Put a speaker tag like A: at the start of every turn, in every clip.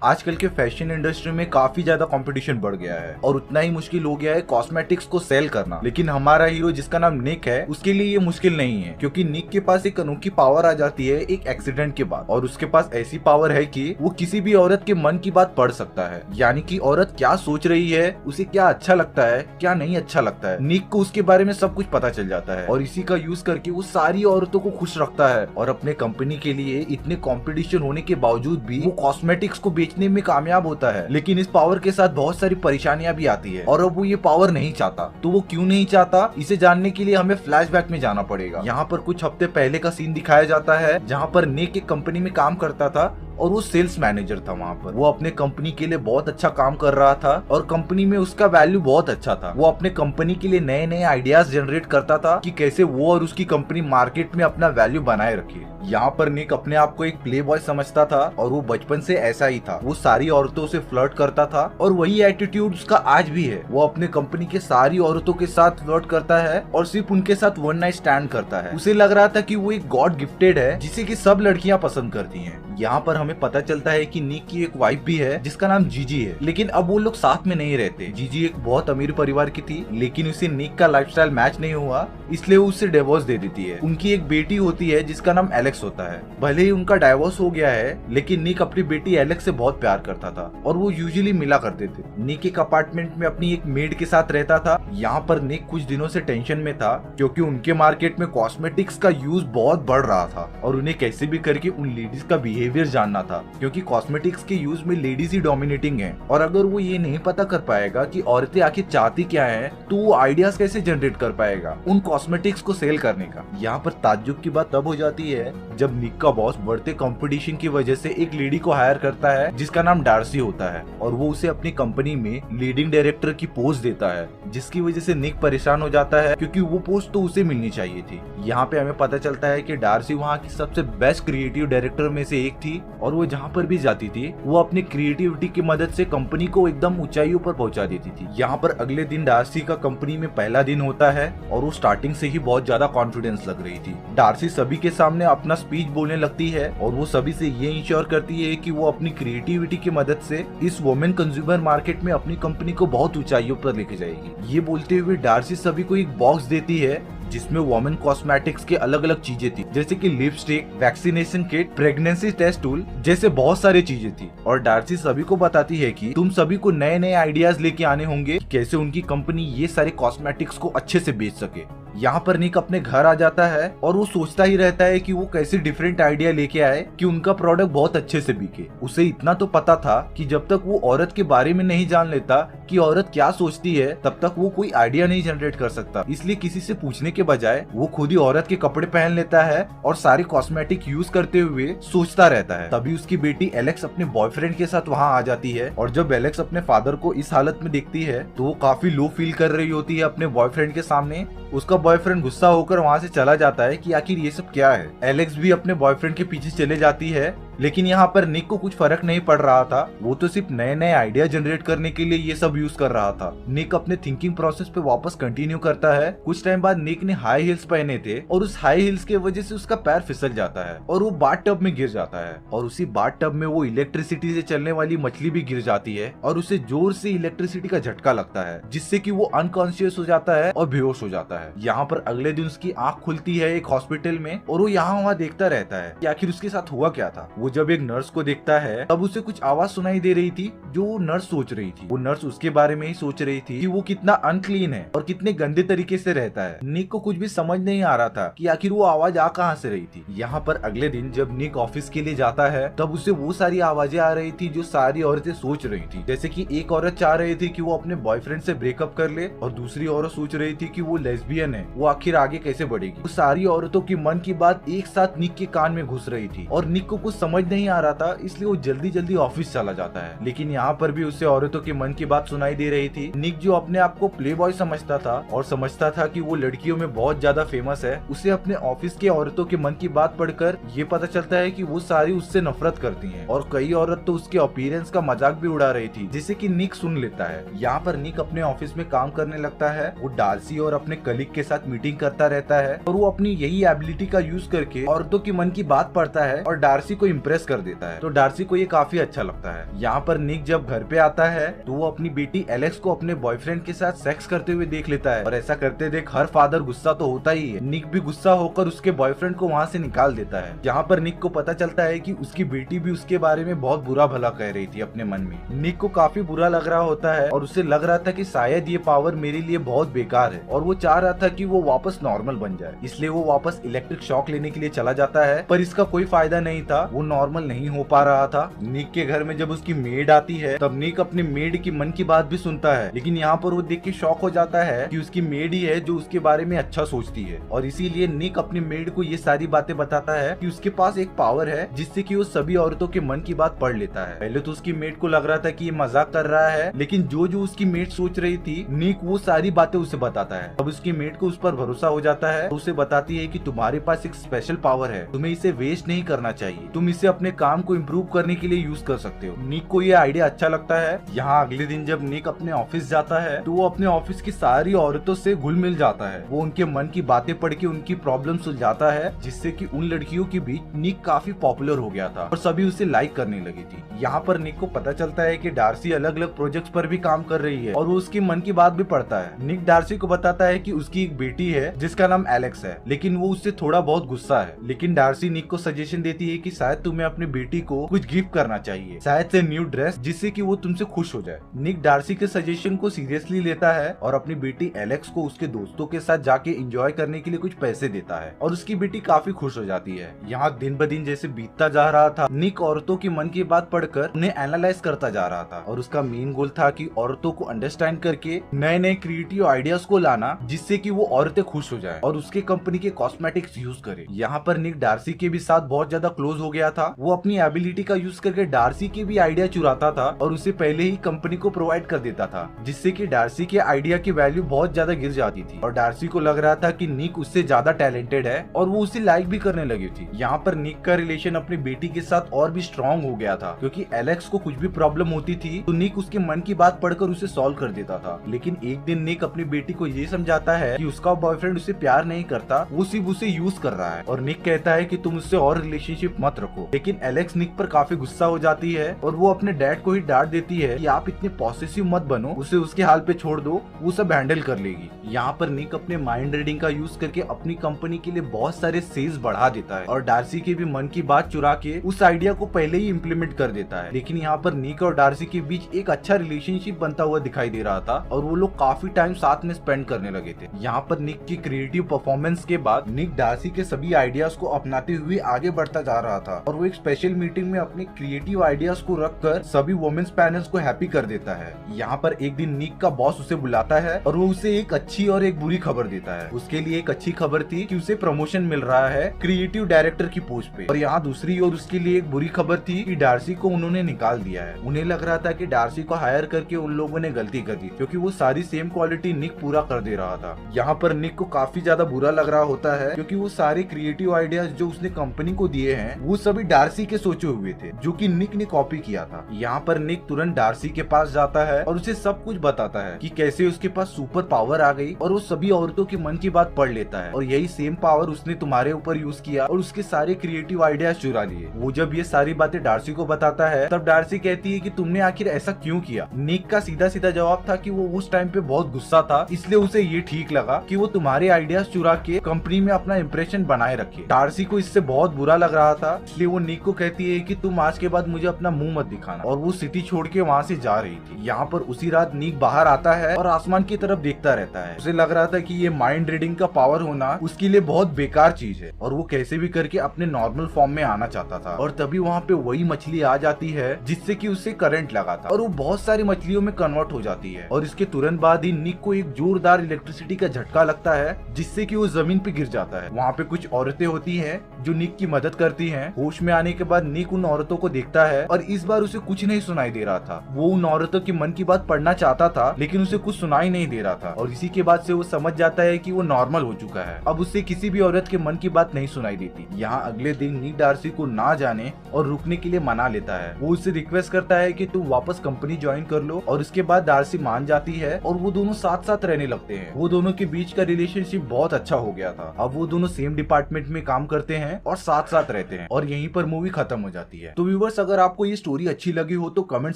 A: आजकल के fashion industry में काफी ज्यादा कंपटीशन बढ़ गया है और उतना ही मुश्किल हो गया है कॉस्मेटिक्स को सेल करना। लेकिन हमारा हीरो जिसका नाम निक है उसके लिए ये मुश्किल नहीं है, क्योंकि निक के पास एक अनोखी पावर आ जाती है एक एक्सीडेंट के बाद। और उसके पास ऐसी पावर है कि वो किसी भी औरत के मन की बात पढ़ सकता है, यानी कि औरत क्या सोच रही है, उसे क्या अच्छा लगता है, क्या नहीं अच्छा लगता है। निक को उसके बारे में सब कुछ पता चल जाता है और इसी का यूज करके वो सारी औरतों को खुश रखता है। और अपने कंपनी के लिए इतने कंपटीशन होने के बावजूद भी वो कॉस्मेटिक्स को बेचने में कामयाब होता है। लेकिन इस पावर के साथ बहुत सारी परेशानियां भी आती है और अब वो ये पावर नहीं चाहता। तो वो क्यों नहीं चाहता, इसे जानने के लिए हमें फ्लैशबैक में जाना पड़ेगा। यहाँ पर कुछ हफ्ते पहले का सीन दिखाया जाता है जहाँ पर निक एक कंपनी में काम करता था और वो सेल्स मैनेजर था। वहाँ पर वो अपने कंपनी के लिए बहुत अच्छा काम कर रहा था और कंपनी में उसका वैल्यू बहुत अच्छा था। वो अपने कंपनी के लिए नए नए आइडियाज जनरेट करता था कि कैसे वो और उसकी कंपनी मार्केट में अपना वैल्यू बनाए रखे। यहाँ पर निक अपने आप को एक प्ले बॉय समझता था और वो बचपन से ऐसा ही था। वो सारी औरतों से फ्लर्ट करता था और वही एटीट्यूड उसका आज भी है। वो अपने कंपनी के सारी औरतों के साथ फ्लर्ट करता है और सिर्फ उनके साथ वन नाइट स्टैंड करता है। उसे लग रहा था कि वो एक गॉड गिफ्टेड है जिसे कि सब लड़कियां पसंद करती हैं। यहाँ पर हमें पता चलता है कि निक की एक वाइफ भी है जिसका नाम जीजी है, लेकिन अब वो लोग साथ में नहीं रहते। जीजी एक बहुत अमीर परिवार की थी, लेकिन उसे निक का लाइफस्टाइल मैच नहीं हुआ, इसलिए वो उससे डिवोर्स दे देती है। उनकी एक बेटी होती है जिसका नाम एलेक्स होता है। भले ही उनका डाइवोर्स हो गया है, लेकिन निक अपनी बेटी एलेक्स से बहुत प्यार करता था और वो यूजुअली मिला करते थे। निक एक अपार्टमेंट में अपनी एक मेड के साथ रहता था। यहाँ पर निक कुछ दिनों से टेंशन में था, क्योंकि उनके मार्केट में कॉस्मेटिक्स का यूज बहुत बढ़ रहा था और उन्हें कैसे भी करके उन लेडीज का बिहेवियर जानना था, क्योंकि कॉस्मेटिक्स के यूज में लेडीज ही डोमिनेटिंग हैं। और अगर वो ये नहीं पता कर पाएगा कि औरतें आखिर चाहती क्या हैं, तो वो आइडियाज कैसे जनरेट कर पाएगा उन कॉस्मेटिक्स को सेल करने का। यहाँ पर ताज्जुब की बात तब हो जाती है जब निक का बॉस बढ़ते कंपटीशन की वजह से एक लेडी को हायर करता है जिसका नाम डार्सी होता है और वो उसे अपनी कंपनी में लीडिंग डायरेक्टर की पोस्ट देता है, जिसकी वजह से निक परेशान हो जाता है क्योंकि वो पोस्ट तो उसे मिलनी चाहिए थी। यहाँ पे हमें पता चलता है कि डार्सी वहाँ की सबसे बेस्ट क्रिएटिव डायरेक्टर में से एक थी और वो जहाँ पर भी जाती थी वो अपनी क्रिएटिविटी की मदद से कंपनी को एकदम ऊंचाइयों पर पहुंचा देती थी। यहाँ पर अगले दिन डार्सी का कंपनी में पहला दिन होता है और वो स्टार्टिंग से ही बहुत ज्यादा कॉन्फिडेंस लग रही थी। डार्सी सभी के सामने अपना स्पीच बोलने लगती है और वो सभी से ये इंश्योर करती है कि वो अपनी क्रिएटिविटी की मदद से इस वुमेन कंज्यूमर मार्केट में अपनी कंपनी को बहुत ऊंचाइयों पर लेके जाएगी। ये बोलते हुए डार्सी सभी को एक बॉक्स देती है जिसमें वुमेन कॉस्मेटिक्स के अलग अलग चीजें थी, जैसे कि lipstick, vaccination kit, pregnancy test tool जैसे बहुत सारी चीजें थी। और डार्सी सभी को बताती है कि तुम सभी को नए नए आइडियाज लेके आने होंगे कैसे उनकी कंपनी ये सारे कॉस्मेटिक्स को अच्छे से बेच सके। यहाँ पर निक अपने घर आ जाता है और वो सोचता ही रहता है कि वो कैसे डिफरेंट आइडिया लेके आए कि उनका प्रोडक्ट बहुत अच्छे से बिके। उसे इतना तो पता था कि जब तक वो औरत के बारे में नहीं जान लेता कि औरत क्या सोचती है, तब तक वो कोई आइडिया नहीं जनरेट कर सकता। इसलिए किसी से पूछने के बजाय वो खुद ही औरत के कपड़े पहन लेता है और सारे कॉस्मेटिक यूज करते हुए सोचता रहता है। तभी उसकी बेटी एलेक्स अपने बॉयफ्रेंड के साथ वहाँ आ जाती है और जब एलेक्स अपने फादर को इस हालत में देखती है तो वो काफी लो फील कर रही होती है अपने बॉयफ्रेंड के सामने। उसका बॉयफ्रेंड गुस्सा होकर वहाँ से चला जाता है कि आखिर ये सब क्या है। एलेक्स भी अपने बॉयफ्रेंड के पीछे चले जाती है, लेकिन यहाँ पर निक को कुछ फर्क नहीं पड़ रहा था। वो तो सिर्फ नए नए आइडिया जनरेट करने के लिए ये सब यूज कर रहा था। निक अपने थिंकिंग प्रोसेस पे वापस कंटिन्यू करता है। कुछ टाइम बाद निक ने हाई हील्स पहने थे और उस हाई हील्स के वजह से उसका पैर फिसल जाता है और वो बाथ टब में गिर जाता है और उसी बाथ टब में वो इलेक्ट्रिसिटी से चलने वाली मछली भी गिर जाती है और उसे जोर से इलेक्ट्रिसिटी का झटका लगता है, जिससे कि वो अनकॉन्शियस हो जाता है और बेहोश हो जाता है। यहाँ पर अगले दिन उसकी आंख खुलती है एक हॉस्पिटल में और वो यहाँ वहाँ देखता रहता है कि आखिर उसके साथ हुआ क्या था। वो जब एक नर्स को देखता है तब उसे कुछ आवाज सुनाई दे रही थी जो वो नर्स सोच रही थी। वो नर्स उसके बारे में ही सोच रही थी कि वो कितना अनक्लीन है और कितने गंदे तरीके से रहता है। निक को कुछ भी समझ नहीं आ रहा था कि आखिर वो आवाज आ कहाँ से रही थी। यहाँ पर अगले दिन जब निक ऑफिस के लिए जाता है तब उसे वो सारी आवाजें आ रही थी जो सारी औरतें सोच रही थी, जैसे कि एक औरत चाह रही थी कि वो अपने बॉयफ्रेंड से ब्रेकअप कर ले और दूसरी औरत सोच रही थी कि वो लेस्बियन है, वो आखिर आगे कैसे बढ़ेगी। वो सारी औरतों की मन की बात एक साथ निक के कान में घुस रही थी और निक को कुछ समझ नहीं आ रहा था, इसलिए वो जल्दी जल्दी ऑफिस चला जाता है। लेकिन यहाँ पर भी उसे औरतों के मन की बात सुनाई दे रही थी। निक जो अपने आप को प्ले बॉय समझता था और समझता था कि वो लड़कियों में बहुत ज्यादा फेमस है, उसे अपने ऑफिस के औरतों के मन की बात पढ़कर ये पता चलता है कि वो सारी उससे नफरत करती हैं और कई औरत तो उसके अपीयरेंस का मजाक भी उड़ा रही थी, जिसे कि निक सुन लेता है। यहाँ पर निक अपने ऑफिस में काम करने लगता है। वो डार्सी और अपने कलीग के साथ मीटिंग करता रहता है और वो अपनी यही एबिलिटी का यूज करके औरतों के मन की बात पढ़ता है और डार्सी को इम्प्रेस इम्प्रेस कर देता है। तो डार्सी को ये काफी अच्छा लगता है। यहाँ पर निक जब घर पे आता है तो वो अपनी बेटी एलेक्स को अपने बॉयफ्रेंड के साथ सेक्स करते हुए देख लेता है और ऐसा करते देख हर फादर गुस्सा तो होता ही है। निक भी गुस्सा होकर उसके बॉयफ्रेंड को वहाँ से निकाल देता है। यहाँ पर निक को पता चलता है कि उसकी बेटी भी उसके बारे में बहुत बुरा भला कह रही थी अपने मन में। निक को काफी बुरा लग रहा होता है और उसे लग रहा था कि शायद ये पावर मेरे लिए बहुत बेकार है और वो चाह रहा था कि वो वापस नॉर्मल बन जाए। इसलिए वो वापस इलेक्ट्रिक शॉक लेने के लिए चला जाता है, पर इसका कोई फायदा नहीं था, वो नॉर्मल नहीं हो पा रहा था। निक के घर में जब उसकी मेड आती है तब निक अपने मेड की मन की बात भी सुनता है, लेकिन यहाँ पर वो देख के शॉक हो जाता है कि उसकी मेड ही है जो उसके बारे में अच्छा सोचती है और इसीलिए निक अपनी मेड को ये सारी बातें बताता है कि उसके पास एक पावर है जिससे कि वो सभी औरतों के मन की बात पढ़ लेता है। पहले तो उसकी मेड को लग रहा था कि ये मजाक कर रहा है, लेकिन जो जो उसकी मेड सोच रही थी निक वो सारी बातें उसे बताता है। अब उसकी मेड को उस पर भरोसा हो जाता है, तो उसे बताती है कि तुम्हारे पास एक स्पेशल पावर है, तुम्हें इसे वेस्ट नहीं करना चाहिए, तुम इसे अपने काम को इम्प्रूव करने के लिए यूज कर सकते हो। निक को ये आइडिया अच्छा लगता है। यहाँ अगले दिन जब निक अपने ऑफिस जाता है तो वो अपने ऑफिस की सारी औरतों से घुल मिल जाता है। वो उनके मन की बातें पढ़ के उनकी प्रॉब्लम सुलझाता है, जिससे कि उन लड़कियों के बीच निक काफी पॉपुलर हो गया था और सभी उसे लाइक करने लगी थी। यहाँ पर निक को पता चलता है कि डार्सी अलग अलग प्रोजेक्ट्स पर भी काम कर रही है और वो उसके मन की बात भी पढ़ता है। निक डार्सी को बताता है कि उसकी एक बेटी है जिसका नाम एलेक्स है, लेकिन वो उससे थोड़ा बहुत गुस्सा है। लेकिन डार्सी निक को सजेशन देती है कि शायद तुम्हें अपनी बेटी को कुछ गिफ्ट करना चाहिए, शायद से न्यू ड्रेस, जिससे कि वो तुमसे खुश हो जाए। निक डार्सी के सजेशन को सीरियसली लेता है और अपनी बेटी एलेक्स को उसके दोस्तों के साथ जाके एंजॉय करने के लिए कुछ पैसे देता है और उसकी बेटी काफी खुश हो जाती है। यहाँ दिन ब दिन जैसे बीतता जा रहा था, निक औरतों की मन की बात पढ़कर उन्हें एनालाइज करता जा रहा था और उसका मेन गोल था कि औरतों को अंडरस्टैंड करके नए नए क्रिएटिव आइडियाज को लाना, जिससे कि वो औरतें खुश हो जाए और उसके कंपनी के कॉस्मेटिक्स यूज करे। यहाँ पर निक डार्सी के भी साथ बहुत ज्यादा क्लोज हो गया था। वो अपनी एबिलिटी का यूज करके डार्सी के भी आइडिया चुराता था और उसे पहले ही कंपनी को प्रोवाइड कर देता था, जिससे कि डार्सी के आइडिया की वैल्यू बहुत ज्यादा गिर जाती थी और डार्सी को लग रहा था कि निक उससे ज्यादा टैलेंटेड है और वो उसे लाइक भी करने लगी थी। यहाँ पर निक का रिलेशन अपनी बेटी के साथ और भी स्ट्रॉन्ग हो गया था, क्योंकि एलेक्स को कुछ भी प्रॉब्लम होती थी तो निक उसके मन की बात पढ़कर उसे सॉल्व कर देता था। लेकिन एक दिन निक अपनी बेटी को ये समझाता है कि उसका बॉयफ्रेंड उसे प्यार नहीं करता, वो सिर्फ उसे यूज कर रहा है और निक कहता है कि तुम उससे और रिलेशनशिप मत रखो। लेकिन एलेक्स निक पर काफी गुस्सा हो जाती है और वो अपने डैड को ही डांट देती है कि आप इतने पॉसेसिव मत बनो, उसे उसके हाल पे छोड़ दो, वो सब हैंडल कर लेगी। यहाँ पर निक अपने माइंड रीडिंग का यूज करके अपनी कंपनी के लिए बहुत सारे सेल्स बढ़ा देता है और डार्सी के भी मन की बात चुरा के उस आइडिया को पहले ही इम्प्लीमेंट कर देता है। लेकिन यहाँ पर निक और डार्सी के बीच एक अच्छा रिलेशनशिप बनता हुआ दिखाई दे रहा था और वो लोग काफी टाइम साथ में स्पेंड करने लगे थे। यहाँ पर निक की क्रिएटिव परफॉर्मेंस के बाद निक डार्सी के सभी आइडियाज को अपनाते हुए आगे बढ़ता जा रहा था और वो एक स्पेशल मीटिंग में अपने क्रिएटिव आइडियाज को रखकर सभी वुमेन्स पैनल्स को हैप्पी कर देता है। यहाँ पर एक दिन निक का बॉस उसे बुलाता है और वो उसे एक अच्छी और एक बुरी खबर देता है। उसके लिए एक अच्छी खबर थी कि उसे प्रमोशन मिल रहा है क्रिएटिव डायरेक्टर की पोस्ट पे, और यहाँ दूसरी ओर उसके लिए एक बुरी खबर थी कि डार्सी को उन्होंने निकाल दिया है। उन्हें लग रहा था कि डार्सी को हायर करके उन लोगों ने गलती कर दी, क्योंकि वो सारी सेम क्वालिटी निक पूरा कर दे रहा था। यहाँ पर निक को काफी ज्यादा बुरा लग रहा होता है, क्योंकि वो सारे क्रिएटिव आइडियाज जो उसने कंपनी को दिए हैं वो सभी डार्सी के सोचे हुए थे, जो कि निक ने कॉपी किया था। यहाँ पर निक तुरंत डार्सी के पास जाता है और उसे सब कुछ बताता है कि कैसे उसके पास सुपर पावर आ गई और वो सभी औरतों के मन की बात पढ़ लेता है और यही सेम पावर उसने तुम्हारे ऊपर यूज किया और उसके सारे क्रिएटिव आइडियाज चुरा लिए। वो जब ये सारी बातें डार्सी को बताता है तब डार्सी कहती है कि तुमने आखिर ऐसा क्यों किया। निक का सीधा सीधा जवाब था कि वो उस टाइम पे बहुत गुस्सा था, इसलिए उसे ये ठीक लगा कि वो तुम्हारे आइडियाज चुरा के कंपनी में अपना इंप्रेशन बनाए रखे। डार्सी को इससे बहुत बुरा लग रहा था, इसलिए वो निक को कहती है कि तुम आज के बाद मुझे अपना मुंह मत दिखाना, और वो सिटी छोड़ के वहाँ से जा रही थी। यहाँ पर उसी रात निक बाहर आता है और आसमान की तरफ देखता रहता है। उसे लग रहा था कि ये माइंड रीडिंग का पावर होना उसके लिए बहुत बेकार चीज है और वो कैसे भी करके अपने नॉर्मल फॉर्म में आना चाहता था। और तभी वहाँ पे वही मछली आ जाती है जिससे कि उसे करंट लगा था और वो बहुत सारी मछलियों में कन्वर्ट हो जाती है और इसके तुरंत बाद ही निक को एक जोरदार इलेक्ट्रिसिटी का झटका लगता है, जिससे कि वो जमीन पे गिर जाता है। वहाँ पे कुछ औरतें होती हैं जो निक की मदद करती हैं। होश में आने के बाद निक उन औरतों को देखता है और इस बार उसे कुछ नहीं सुनाई दे रहा था। वो उन औरतों की मन की बात पढ़ना चाहता था, लेकिन उसे कुछ सुनाई नहीं दे रहा था और इसी के बाद से वो समझ जाता है कि वो नॉर्मल हो चुका है। अब उससे किसी भी औरत के मन की बात नहीं सुनाई देती। यहाँ अगले दिन निक डार्सी को ना जाने और रुकने के लिए मना लेता है। वो उससे रिक्वेस्ट करता है कि तुम वापस कंपनी ज्वाइन कर लो और उसके बाद डार्सी मान जाती है और वो दोनों साथ साथ रहने लगते हैं। वो दोनों के बीच का रिलेशनशिप बहुत अच्छा हो गया था। अब वो दोनों सेम डिपार्टमेंट में काम करते हैं और साथ साथ रहते हैं और यहीं वहीं पर मूवी खत्म हो जाती है। तो व्यूअर्स, अगर आपको ये स्टोरी अच्छी लगी हो तो कमेंट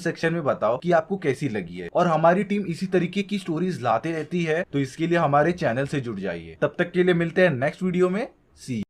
A: सेक्शन में बताओ कि आपको कैसी लगी है, और हमारी टीम इसी तरीके की स्टोरीज लाते रहती है, तो इसके लिए हमारे चैनल से जुड़ जाइए। तब तक के लिए मिलते हैं नेक्स्ट वीडियो में। सी